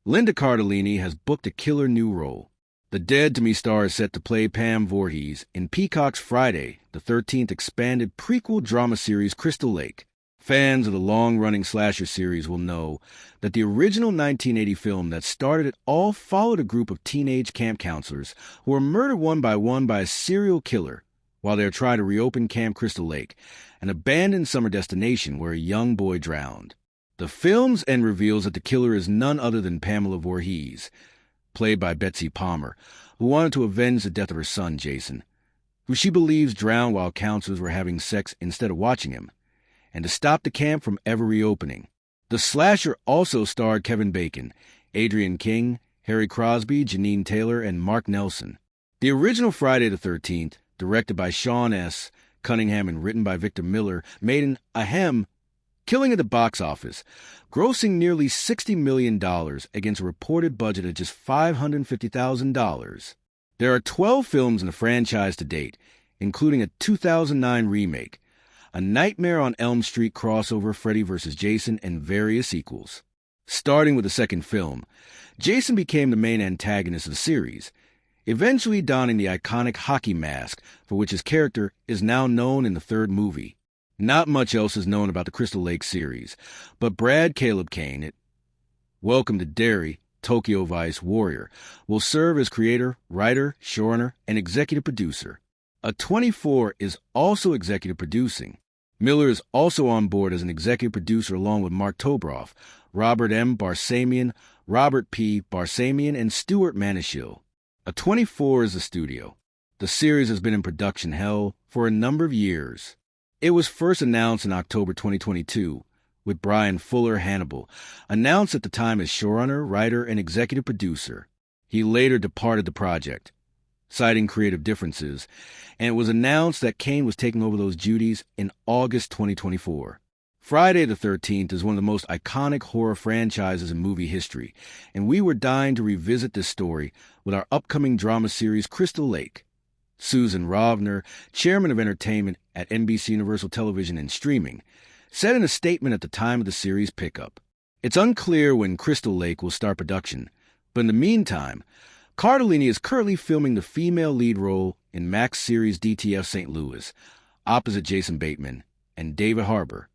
Linda Cardellini has booked a killer new role. The Dead to Me star is set to play Pam Voorhees in Peacock's Friday the 13th expanded prequel drama series Crystal Lake. Fans of the long-running slasher series will know that the original 1980 film that started it all followed a group of teenage camp counselors who were murdered one by a serial killer while they were trying to reopen Camp Crystal Lake, an abandoned summer destination where a young boy drowned. The film's end reveals that the killer is none other than Pamela Voorhees, played by Betsy Palmer, who wanted to avenge the death of her son, Jason, who she believes drowned while counselors were having sex instead of watching him, and to stop the camp from ever reopening. The slasher also starred Kevin Bacon, Adrienne King, Harry Crosby, Janine Taylor, and Mark Nelson. The original Friday the 13th, directed by Sean S. Cunningham and written by Victor Miller, made an ahem killing at the box office, grossing nearly $60 million against a reported budget of just $550,000. There are 12 films in the franchise to date, including a 2009 remake, a Nightmare on Elm Street crossover Freddy vs. Jason, and various sequels. Starting with the second film, Jason became the main antagonist of the series, eventually donning the iconic hockey mask for which his character is now known in the third movie. Not much else is known about the Crystal Lake series, but Brad Caleb Kane, Welcome to Derry, Tokyo Vice Warrior, will serve as creator, writer, showrunner, and executive producer. A24 is also executive producing. Miller is also on board as an executive producer along with Mark Tobroff, Robert M. Barsamian, Robert P. Barsamian, and Stuart Manishill. A24 is the studio. The series has been in production hell for a number of years. It was first announced in October 2022, with Brian Fuller Hannibal, announced at the time as showrunner, writer, and executive producer. He later departed the project, citing creative differences, and it was announced that Kane was taking over those duties in August 2024. Friday the 13th is one of the most iconic horror franchises in movie history, and we were dying to revisit this story with our upcoming drama series Crystal Lake. Susan Rovner, chairman of entertainment at NBC Universal Television and Streaming, said in a statement at the time of the series pickup, "It's unclear when Crystal Lake will start production, but in the meantime, Cardellini is currently filming the female lead role in Max series DTF St. Louis, opposite Jason Bateman and David Harbour.